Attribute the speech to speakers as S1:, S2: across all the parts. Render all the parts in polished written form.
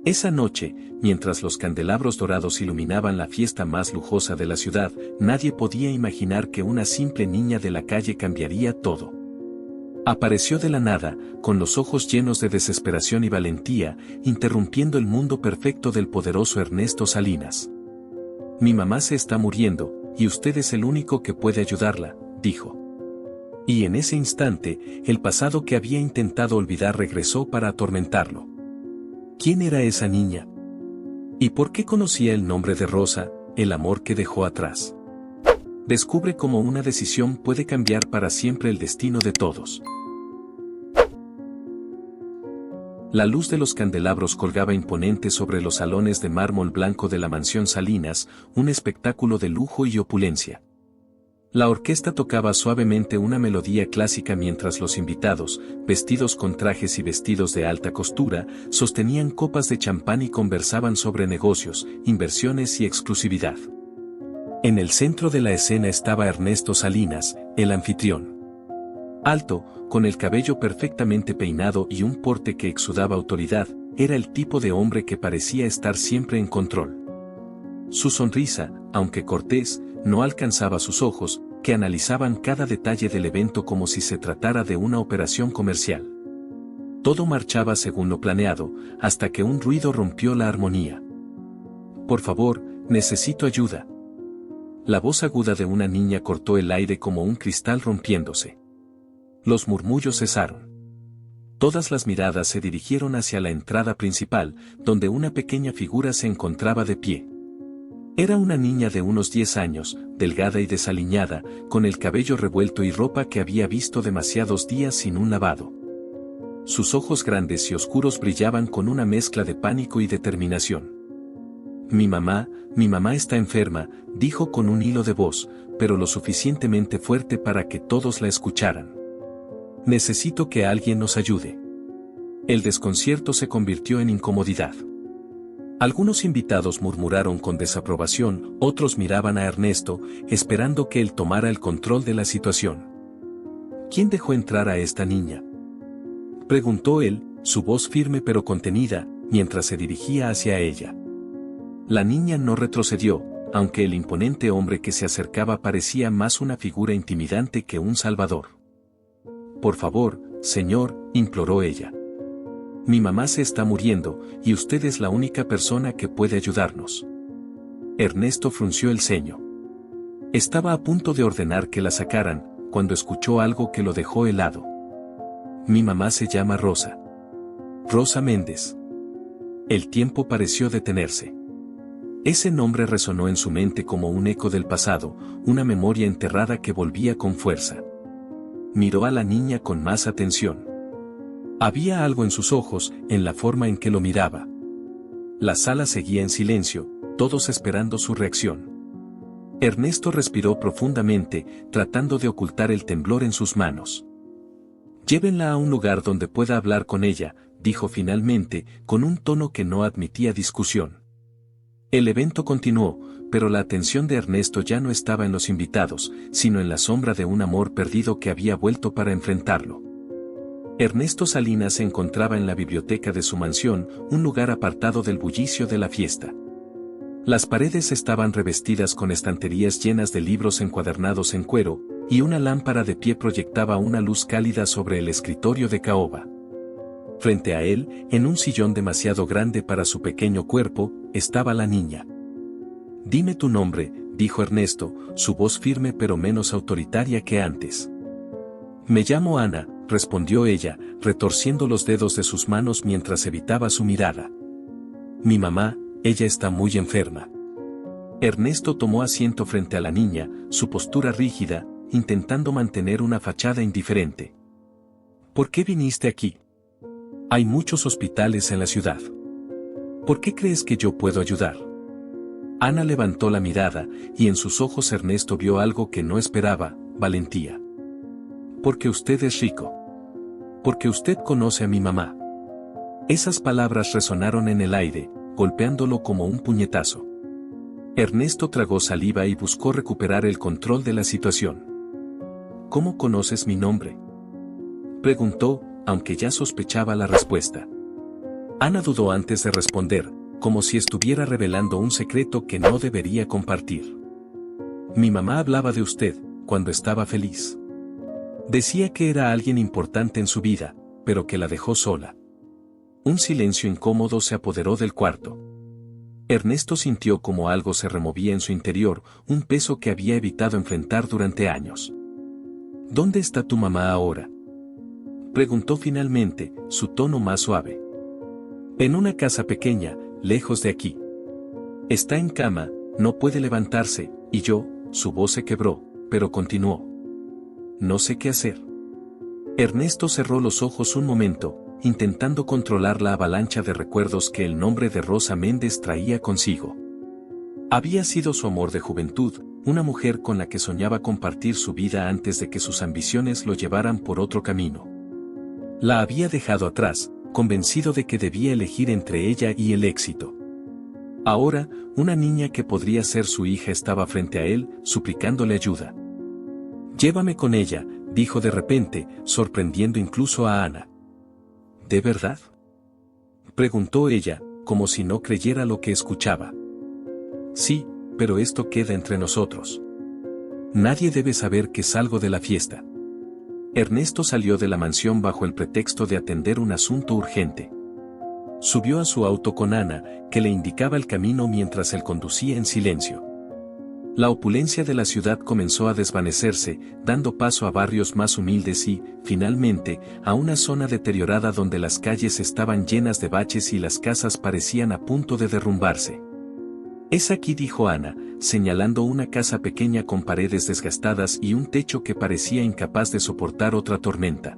S1: Esa noche, mientras los candelabros dorados iluminaban la fiesta más lujosa de la ciudad, nadie podía imaginar que una simple niña de la calle cambiaría todo. Apareció de la nada, con los ojos llenos de desesperación y valentía, interrumpiendo el mundo perfecto del poderoso Ernesto Salinas. Mi mamá se está muriendo, y usted es el único que puede ayudarla, dijo. Y en ese instante, el pasado que había intentado olvidar regresó para atormentarlo. ¿Quién era esa niña? ¿Y por qué conocía el nombre de Rosa, el amor que dejó atrás? Descubre cómo una decisión puede cambiar para siempre el destino de todos. La luz de los candelabros colgaba imponente sobre los salones de mármol blanco de la mansión Salinas, un espectáculo de lujo y opulencia. La orquesta tocaba suavemente una melodía clásica mientras los invitados, vestidos con trajes y vestidos de alta costura, sostenían copas de champán y conversaban sobre negocios, inversiones y exclusividad. En el centro de la escena estaba Ernesto Salinas, el anfitrión. Alto, con el cabello perfectamente peinado y un porte que exudaba autoridad, era el tipo de hombre que parecía estar siempre en control. Su sonrisa, aunque cortés, no alcanzaba sus ojos, que analizaban cada detalle del evento como si se tratara de una operación comercial. Todo marchaba según lo planeado, hasta que un ruido rompió la armonía. «Por favor, necesito ayuda». La voz aguda de una niña cortó el aire como un cristal rompiéndose. Los murmullos cesaron. Todas las miradas se dirigieron hacia la entrada principal, donde una pequeña figura se encontraba de pie. Era una niña de unos 10 años, delgada y desaliñada, con el cabello revuelto y ropa que había visto demasiados días sin un lavado. Sus ojos grandes y oscuros brillaban con una mezcla de pánico y determinación. Mi mamá está enferma», dijo con un hilo de voz, pero lo suficientemente fuerte para que todos la escucharan. «Necesito que alguien nos ayude». El desconcierto se convirtió en incomodidad. Algunos invitados murmuraron con desaprobación, otros miraban a Ernesto, esperando que él tomara el control de la situación. «¿Quién dejó entrar a esta niña?», preguntó él, su voz firme pero contenida, mientras se dirigía hacia ella. La niña no retrocedió, aunque el imponente hombre que se acercaba parecía más una figura intimidante que un salvador. «Por favor, señor», imploró ella. «Mi mamá se está muriendo, y usted es la única persona que puede ayudarnos». Ernesto frunció el ceño. Estaba a punto de ordenar que la sacaran, cuando escuchó algo que lo dejó helado. «Mi mamá se llama Rosa. Rosa Méndez». El tiempo pareció detenerse. Ese nombre resonó en su mente como un eco del pasado, una memoria enterrada que volvía con fuerza. Miró a la niña con más atención. Había algo en sus ojos, en la forma en que lo miraba. La sala seguía en silencio, todos esperando su reacción. Ernesto respiró profundamente, tratando de ocultar el temblor en sus manos. «Llévenla a un lugar donde pueda hablar con ella», dijo finalmente, con un tono que no admitía discusión. El evento continuó, pero la atención de Ernesto ya no estaba en los invitados, sino en la sombra de un amor perdido que había vuelto para enfrentarlo. Ernesto Salinas se encontraba en la biblioteca de su mansión, un lugar apartado del bullicio de la fiesta. Las paredes estaban revestidas con estanterías llenas de libros encuadernados en cuero, y una lámpara de pie proyectaba una luz cálida sobre el escritorio de caoba. Frente a él, en un sillón demasiado grande para su pequeño cuerpo, estaba la niña. «Dime tu nombre», dijo Ernesto, su voz firme pero menos autoritaria que antes. «Me llamo Ana», respondió ella, retorciendo los dedos de sus manos mientras evitaba su mirada. «Mi mamá, ella está muy enferma». Ernesto tomó asiento frente a la niña, su postura rígida, intentando mantener una fachada indiferente. «¿Por qué viniste aquí? Hay muchos hospitales en la ciudad. ¿Por qué crees que yo puedo ayudar?» Ana levantó la mirada, y en sus ojos Ernesto vio algo que no esperaba: valentía. «Porque usted es rico. Porque usted conoce a mi mamá». Esas palabras resonaron en el aire, golpeándolo como un puñetazo. Ernesto tragó saliva y buscó recuperar el control de la situación. «¿Cómo conoces mi nombre?», preguntó, aunque ya sospechaba la respuesta. Ana dudó antes de responder, como si estuviera revelando un secreto que no debería compartir. Mi mamá hablaba de usted, cuando estaba feliz. Decía que era alguien importante en su vida, pero que la dejó sola. Un silencio incómodo se apoderó del cuarto. Ernesto sintió como algo se removía en su interior, un peso que había evitado enfrentar durante años. ¿Dónde está tu mamá ahora?, preguntó finalmente, su tono más suave. En una casa pequeña, lejos de aquí. Está en cama, no puede levantarse, y yo, su voz se quebró, pero continuó. No sé qué hacer. Ernesto cerró los ojos un momento, intentando controlar la avalancha de recuerdos que el nombre de Rosa Méndez traía consigo. Había sido su amor de juventud, una mujer con la que soñaba compartir su vida antes de que sus ambiciones lo llevaran por otro camino. La había dejado atrás, convencido de que debía elegir entre ella y el éxito. Ahora, una niña que podría ser su hija estaba frente a él, suplicándole ayuda. Llévame con ella, dijo de repente, sorprendiendo incluso a Ana. ¿De verdad?, preguntó ella, como si no creyera lo que escuchaba. Sí, pero esto queda entre nosotros. Nadie debe saber que salgo de la fiesta. Ernesto salió de la mansión bajo el pretexto de atender un asunto urgente. Subió a su auto con Ana, que le indicaba el camino mientras él conducía en silencio. La opulencia de la ciudad comenzó a desvanecerse, dando paso a barrios más humildes y, finalmente, a una zona deteriorada donde las calles estaban llenas de baches y las casas parecían a punto de derrumbarse. Es aquí, dijo Ana, señalando una casa pequeña con paredes desgastadas y un techo que parecía incapaz de soportar otra tormenta.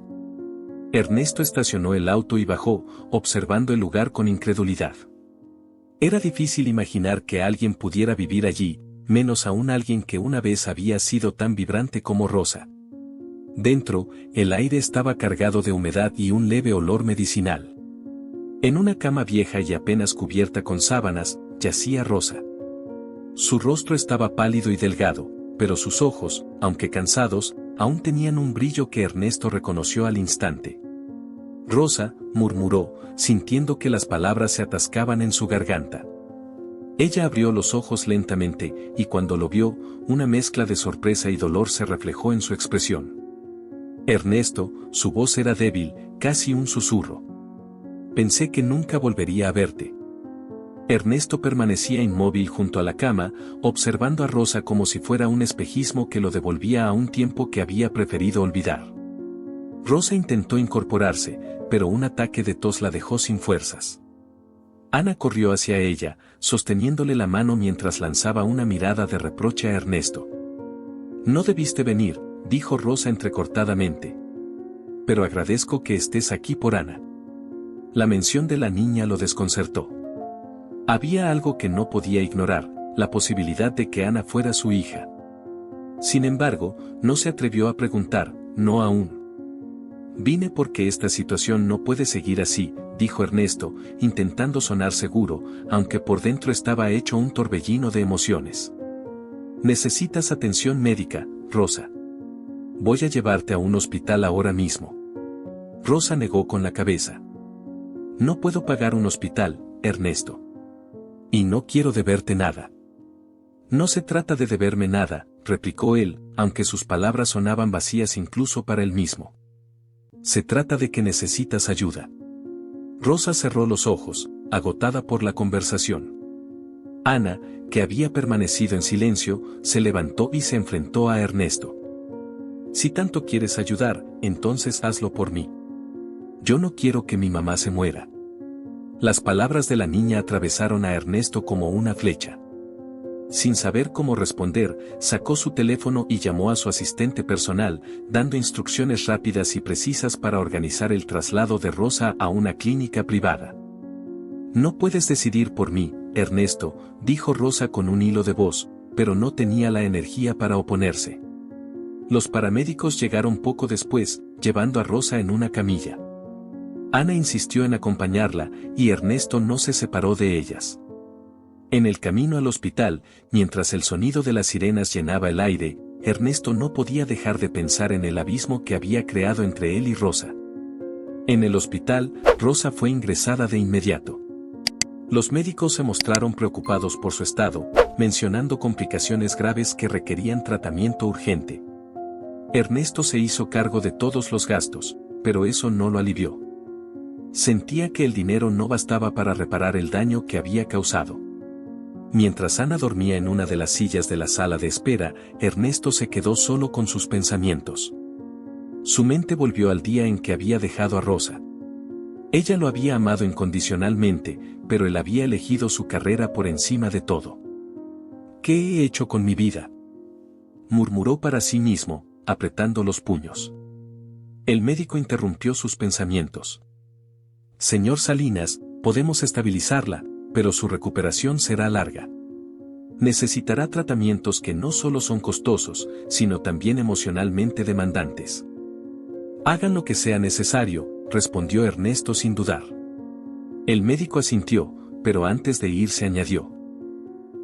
S1: Ernesto estacionó el auto y bajó, observando el lugar con incredulidad. Era difícil imaginar que alguien pudiera vivir allí, menos aún alguien que una vez había sido tan vibrante como Rosa. Dentro, el aire estaba cargado de humedad y un leve olor medicinal. En una cama vieja y apenas cubierta con sábanas, yacía Rosa. Su rostro estaba pálido y delgado, pero sus ojos, aunque cansados, aún tenían un brillo que Ernesto reconoció al instante. Rosa, murmuró, sintiendo que las palabras se atascaban en su garganta. Ella abrió los ojos lentamente, y cuando lo vio, una mezcla de sorpresa y dolor se reflejó en su expresión. Ernesto, su voz era débil, casi un susurro. Pensé que nunca volvería a verte. Ernesto permanecía inmóvil junto a la cama, observando a Rosa como si fuera un espejismo que lo devolvía a un tiempo que había preferido olvidar. Rosa intentó incorporarse, pero un ataque de tos la dejó sin fuerzas. Ana corrió hacia ella, sosteniéndole la mano mientras lanzaba una mirada de reproche a Ernesto. No debiste venir, dijo Rosa entrecortadamente. Pero agradezco que estés aquí por Ana. La mención de la niña lo desconcertó. Había algo que no podía ignorar, la posibilidad de que Ana fuera su hija. Sin embargo, no se atrevió a preguntar, no aún. Vine porque esta situación no puede seguir así, dijo Ernesto, intentando sonar seguro, aunque por dentro estaba hecho un torbellino de emociones. Necesitas atención médica, Rosa. Voy a llevarte a un hospital ahora mismo. Rosa negó con la cabeza. No puedo pagar un hospital, Ernesto. Y no quiero deberte nada. No se trata de deberme nada, replicó él, aunque sus palabras sonaban vacías incluso para él mismo. Se trata de que necesitas ayuda. Rosa cerró los ojos, agotada por la conversación. Ana, que había permanecido en silencio, se levantó y se enfrentó a Ernesto. Si tanto quieres ayudar, entonces hazlo por mí. Yo no quiero que mi mamá se muera. Las palabras de la niña atravesaron a Ernesto como una flecha. Sin saber cómo responder, sacó su teléfono y llamó a su asistente personal, dando instrucciones rápidas y precisas para organizar el traslado de Rosa a una clínica privada. No puedes decidir por mí, Ernesto, dijo Rosa con un hilo de voz, pero no tenía la energía para oponerse. Los paramédicos llegaron poco después, llevando a Rosa en una camilla. Ana insistió en acompañarla, y Ernesto no se separó de ellas. En el camino al hospital, mientras el sonido de las sirenas llenaba el aire, Ernesto no podía dejar de pensar en el abismo que había creado entre él y Rosa. En el hospital, Rosa fue ingresada de inmediato. Los médicos se mostraron preocupados por su estado, mencionando complicaciones graves que requerían tratamiento urgente. Ernesto se hizo cargo de todos los gastos, pero eso no lo alivió. Sentía que el dinero no bastaba para reparar el daño que había causado. Mientras Ana dormía en una de las sillas de la sala de espera, Ernesto se quedó solo con sus pensamientos. Su mente volvió al día en que había dejado a Rosa. Ella lo había amado incondicionalmente, pero él había elegido su carrera por encima de todo. ¿Qué he hecho con mi vida?, murmuró para sí mismo, apretando los puños. El médico interrumpió sus pensamientos. Señor Salinas, podemos estabilizarla, pero su recuperación será larga. Necesitará tratamientos que no solo son costosos, sino también emocionalmente demandantes. Hagan lo que sea necesario, respondió Ernesto sin dudar. El médico asintió, pero antes de irse añadió.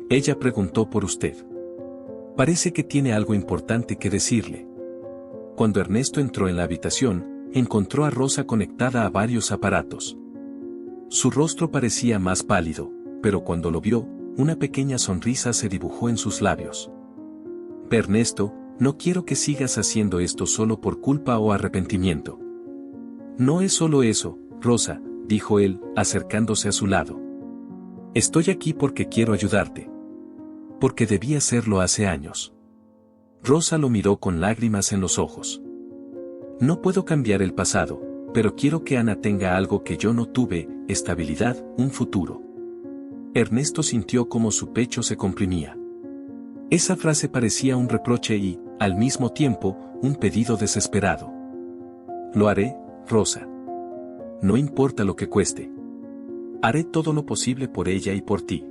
S1: Ella preguntó por usted. Parece que tiene algo importante que decirle. Cuando Ernesto entró en la habitación, encontró a Rosa conectada a varios aparatos. Su rostro parecía más pálido, pero cuando lo vio, una pequeña sonrisa se dibujó en sus labios. Ernesto, no quiero que sigas haciendo esto solo por culpa o arrepentimiento. No es solo eso, Rosa, dijo él, acercándose a su lado. Estoy aquí porque quiero ayudarte. Porque debí hacerlo hace años. Rosa lo miró con lágrimas en los ojos. No puedo cambiar el pasado, pero quiero que Ana tenga algo que yo no tuve, estabilidad, un futuro. Ernesto sintió como su pecho se comprimía. Esa frase parecía un reproche y, al mismo tiempo, un pedido desesperado. Lo haré, Rosa. No importa lo que cueste. Haré todo lo posible por ella y por ti.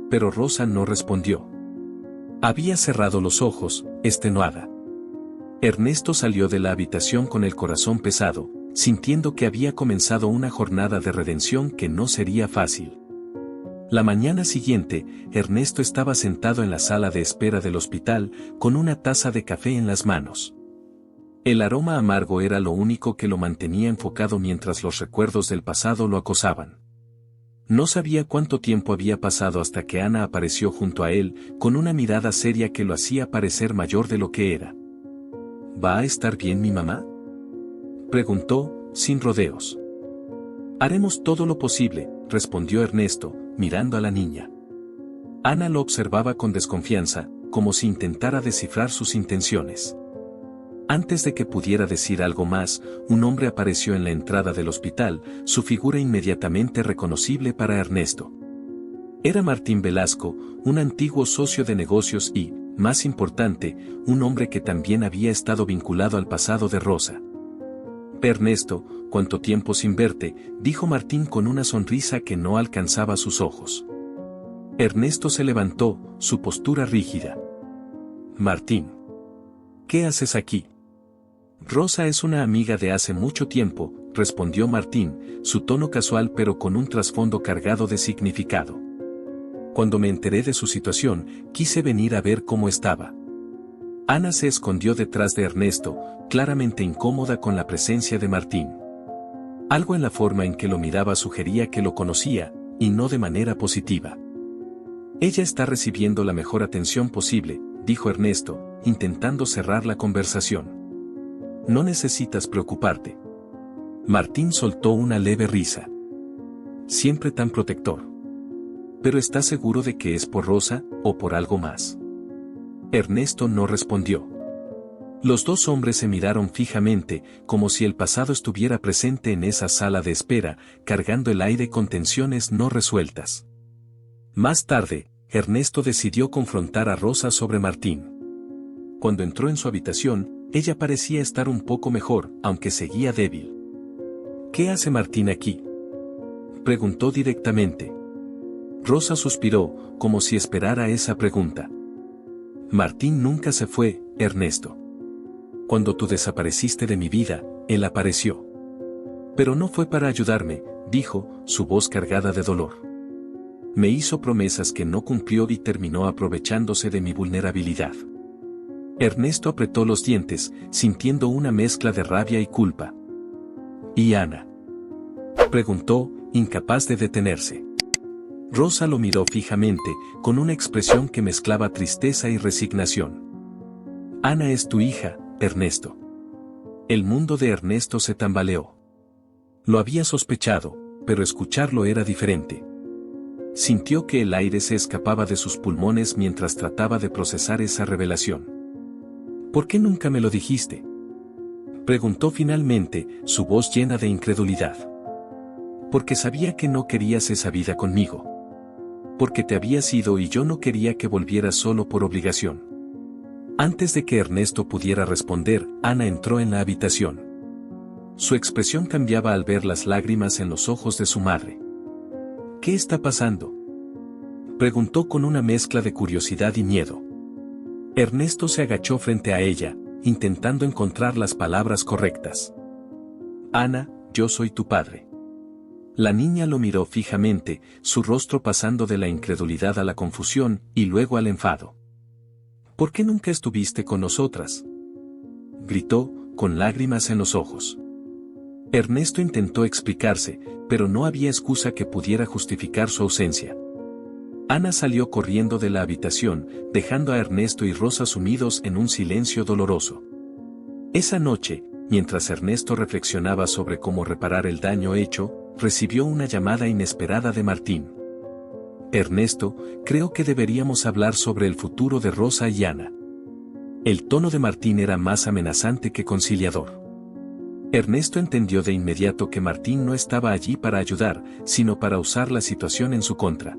S1: Pero Rosa no respondió. Había cerrado los ojos, extenuada. Ernesto salió de la habitación con el corazón pesado, sintiendo que había comenzado una jornada de redención que no sería fácil. La mañana siguiente, Ernesto estaba sentado en la sala de espera del hospital, con una taza de café en las manos. El aroma amargo era lo único que lo mantenía enfocado mientras los recuerdos del pasado lo acosaban. No sabía cuánto tiempo había pasado hasta que Ana apareció junto a él, con una mirada seria que lo hacía parecer mayor de lo que era. ¿Va a estar bien mi mamá?, preguntó, sin rodeos. Haremos todo lo posible, respondió Ernesto, mirando a la niña. Ana lo observaba con desconfianza, como si intentara descifrar sus intenciones. Antes de que pudiera decir algo más, un hombre apareció en la entrada del hospital, su figura inmediatamente reconocible para Ernesto. Era Martín Velasco, un antiguo socio de negocios y, más importante, un hombre que también había estado vinculado al pasado de Rosa. Ernesto, ¿cuánto tiempo sin verte?, dijo Martín con una sonrisa que no alcanzaba sus ojos. Ernesto se levantó, su postura rígida. Martín. ¿Qué haces aquí? Rosa es una amiga de hace mucho tiempo, respondió Martín, su tono casual pero con un trasfondo cargado de significado. Cuando me enteré de su situación, quise venir a ver cómo estaba. Ana se escondió detrás de Ernesto, claramente incómoda con la presencia de Martín. Algo en la forma en que lo miraba sugería que lo conocía, y no de manera positiva. Ella está recibiendo la mejor atención posible, dijo Ernesto, intentando cerrar la conversación. No necesitas preocuparte. Martín soltó una leve risa. Siempre tan protector. ¿Pero estás seguro de que es por Rosa, o por algo más? Ernesto no respondió. Los dos hombres se miraron fijamente, como si el pasado estuviera presente en esa sala de espera, cargando el aire con tensiones no resueltas. Más tarde, Ernesto decidió confrontar a Rosa sobre Martín. Cuando entró en su habitación, ella parecía estar un poco mejor, aunque seguía débil. ¿Qué hace Martín aquí?, preguntó directamente. Rosa suspiró, como si esperara esa pregunta. Martín nunca se fue, Ernesto. Cuando tú desapareciste de mi vida, él apareció. Pero no fue para ayudarme, dijo, su voz cargada de dolor. Me hizo promesas que no cumplió y terminó aprovechándose de mi vulnerabilidad. Ernesto apretó los dientes, sintiendo una mezcla de rabia y culpa. ¿Y Ana?, preguntó, incapaz de detenerse. Rosa lo miró fijamente, con una expresión que mezclaba tristeza y resignación. Ana es tu hija, Ernesto. El mundo de Ernesto se tambaleó. Lo había sospechado, pero escucharlo era diferente. Sintió que el aire se escapaba de sus pulmones mientras trataba de procesar esa revelación. ¿Por qué nunca me lo dijiste?, preguntó finalmente, su voz llena de incredulidad. Porque sabía que no querías esa vida conmigo. Porque te habías ido y yo no quería que volvieras solo por obligación. Antes de que Ernesto pudiera responder, Ana entró en la habitación. Su expresión cambiaba al ver las lágrimas en los ojos de su madre. ¿Qué está pasando?, preguntó con una mezcla de curiosidad y miedo. Ernesto se agachó frente a ella, intentando encontrar las palabras correctas. Ana, yo soy tu padre. La niña lo miró fijamente, su rostro pasando de la incredulidad a la confusión, y luego al enfado. ¿Por qué nunca estuviste con nosotras?, gritó, con lágrimas en los ojos. Ernesto intentó explicarse, pero no había excusa que pudiera justificar su ausencia. Ana salió corriendo de la habitación, dejando a Ernesto y Rosa sumidos en un silencio doloroso. Esa noche, mientras Ernesto reflexionaba sobre cómo reparar el daño hecho, recibió una llamada inesperada de Martín. Ernesto, creo que deberíamos hablar sobre el futuro de Rosa y Ana. El tono de Martín era más amenazante que conciliador. Ernesto entendió de inmediato que Martín no estaba allí para ayudar, sino para usar la situación en su contra.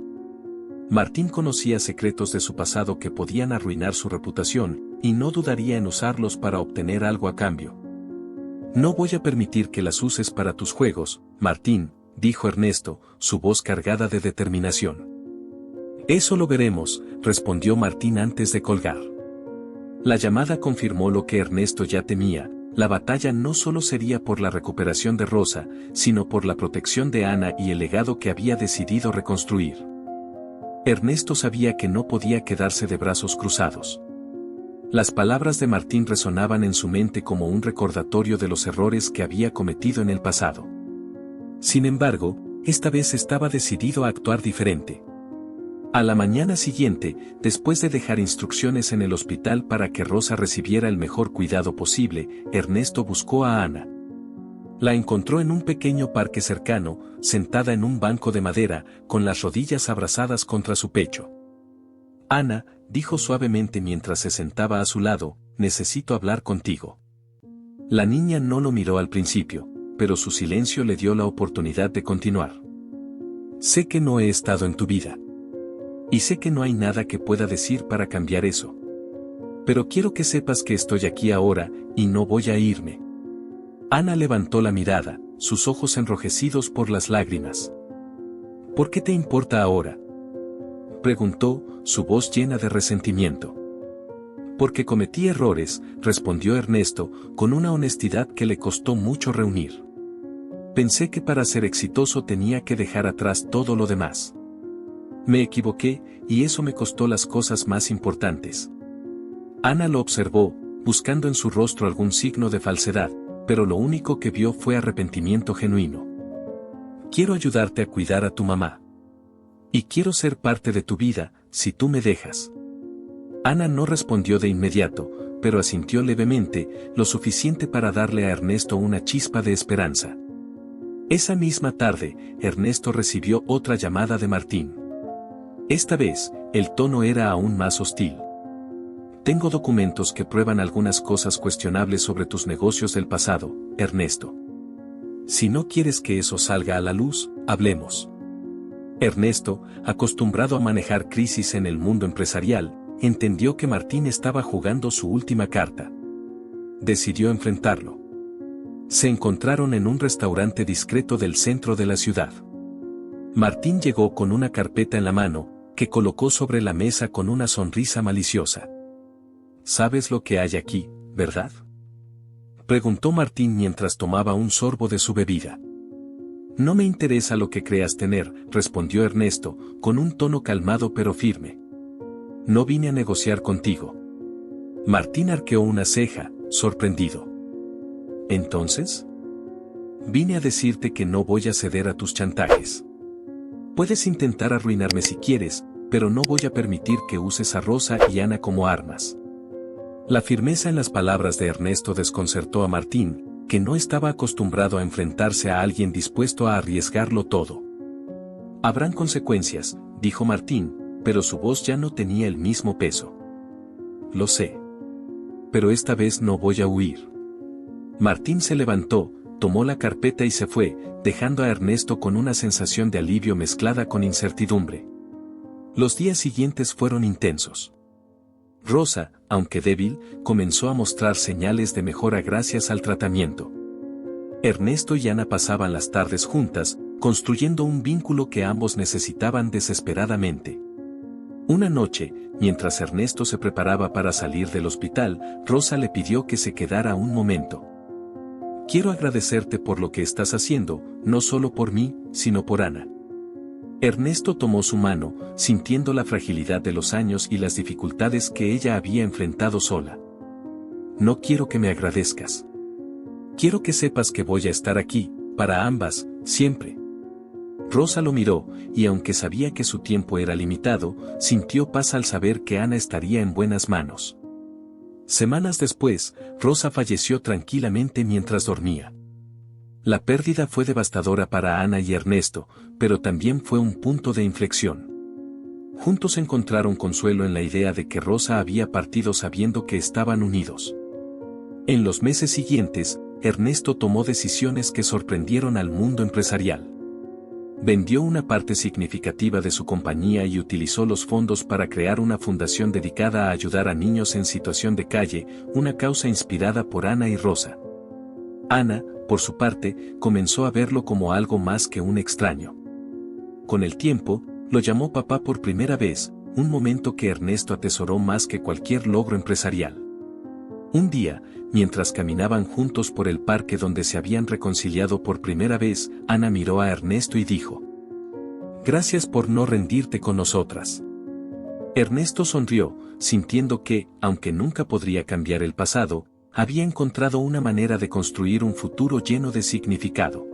S1: Martín conocía secretos de su pasado que podían arruinar su reputación, y no dudaría en usarlos para obtener algo a cambio. No voy a permitir que las uses para tus juegos, Martín, dijo Ernesto, su voz cargada de determinación. Eso lo veremos, respondió Martín antes de colgar. La llamada confirmó lo que Ernesto ya temía: la batalla no solo sería por la recuperación de Rosa, sino por la protección de Ana y el legado que había decidido reconstruir. Ernesto sabía que no podía quedarse de brazos cruzados. Las palabras de Martín resonaban en su mente como un recordatorio de los errores que había cometido en el pasado. Sin embargo, esta vez estaba decidido a actuar diferente. A la mañana siguiente, después de dejar instrucciones en el hospital para que Rosa recibiera el mejor cuidado posible, Ernesto buscó a Ana. La encontró en un pequeño parque cercano, sentada en un banco de madera, con las rodillas abrazadas contra su pecho. Ana, dijo suavemente mientras se sentaba a su lado, necesito hablar contigo. La niña no lo miró al principio, pero su silencio le dio la oportunidad de continuar. Sé que no he estado en tu vida. Y sé que no hay nada que pueda decir para cambiar eso. Pero quiero que sepas que estoy aquí ahora, y no voy a irme. Ana levantó la mirada, sus ojos enrojecidos por las lágrimas. ¿Por qué te importa ahora?, preguntó, su voz llena de resentimiento. Porque cometí errores, respondió Ernesto, con una honestidad que le costó mucho reunir. Pensé que para ser exitoso tenía que dejar atrás todo lo demás. Me equivoqué, y eso me costó las cosas más importantes. Ana lo observó, buscando en su rostro algún signo de falsedad, pero lo único que vio fue arrepentimiento genuino. Quiero ayudarte a cuidar a tu mamá. Y quiero ser parte de tu vida, si tú me dejas. Ana no respondió de inmediato, pero asintió levemente, lo suficiente para darle a Ernesto una chispa de esperanza. Esa misma tarde, Ernesto recibió otra llamada de Martín. Esta vez, el tono era aún más hostil. Tengo documentos que prueban algunas cosas cuestionables sobre tus negocios del pasado, Ernesto. Si no quieres que eso salga a la luz, hablemos. Ernesto, acostumbrado a manejar crisis en el mundo empresarial, entendió que Martín estaba jugando su última carta. Decidió enfrentarlo. Se encontraron en un restaurante discreto del centro de la ciudad. Martín llegó con una carpeta en la mano, que colocó sobre la mesa con una sonrisa maliciosa. ¿Sabes lo que hay aquí, verdad?, preguntó Martín mientras tomaba un sorbo de su bebida. No me interesa lo que creas tener, respondió Ernesto, con un tono calmado pero firme. No vine a negociar contigo. Martín arqueó una ceja, sorprendido. ¿Entonces? Vine a decirte que no voy a ceder a tus chantajes. Puedes intentar arruinarme si quieres, pero no voy a permitir que uses a Rosa y Ana como armas. La firmeza en las palabras de Ernesto desconcertó a Martín, que no estaba acostumbrado a enfrentarse a alguien dispuesto a arriesgarlo todo. Habrán consecuencias, dijo Martín, pero su voz ya no tenía el mismo peso. Lo sé. Pero esta vez no voy a huir. Martín se levantó, tomó la carpeta y se fue, dejando a Ernesto con una sensación de alivio mezclada con incertidumbre. Los días siguientes fueron intensos. Rosa, aunque débil, comenzó a mostrar señales de mejora gracias al tratamiento. Ernesto y Ana pasaban las tardes juntas, construyendo un vínculo que ambos necesitaban desesperadamente. Una noche, mientras Ernesto se preparaba para salir del hospital, Rosa le pidió que se quedara un momento. Quiero agradecerte por lo que estás haciendo, no solo por mí, sino por Ana. Ernesto tomó su mano, sintiendo la fragilidad de los años y las dificultades que ella había enfrentado sola. No quiero que me agradezcas. Quiero que sepas que voy a estar aquí, para ambas, siempre. Rosa lo miró, y aunque sabía que su tiempo era limitado, sintió paz al saber que Ana estaría en buenas manos. Semanas después, Rosa falleció tranquilamente mientras dormía. La pérdida fue devastadora para Ana y Ernesto, pero también fue un punto de inflexión. Juntos encontraron consuelo en la idea de que Rosa había partido sabiendo que estaban unidos. En los meses siguientes, Ernesto tomó decisiones que sorprendieron al mundo empresarial. Vendió una parte significativa de su compañía y utilizó los fondos para crear una fundación dedicada a ayudar a niños en situación de calle, una causa inspirada por Ana y Rosa. Ana, por su parte, comenzó a verlo como algo más que un extraño. Con el tiempo, lo llamó papá por primera vez, un momento que Ernesto atesoró más que cualquier logro empresarial. Un día, mientras caminaban juntos por el parque donde se habían reconciliado por primera vez, Ana miró a Ernesto y dijo: «Gracias por no rendirte con nosotras». Ernesto sonrió, sintiendo que, aunque nunca podría cambiar el pasado, había encontrado una manera de construir un futuro lleno de significado.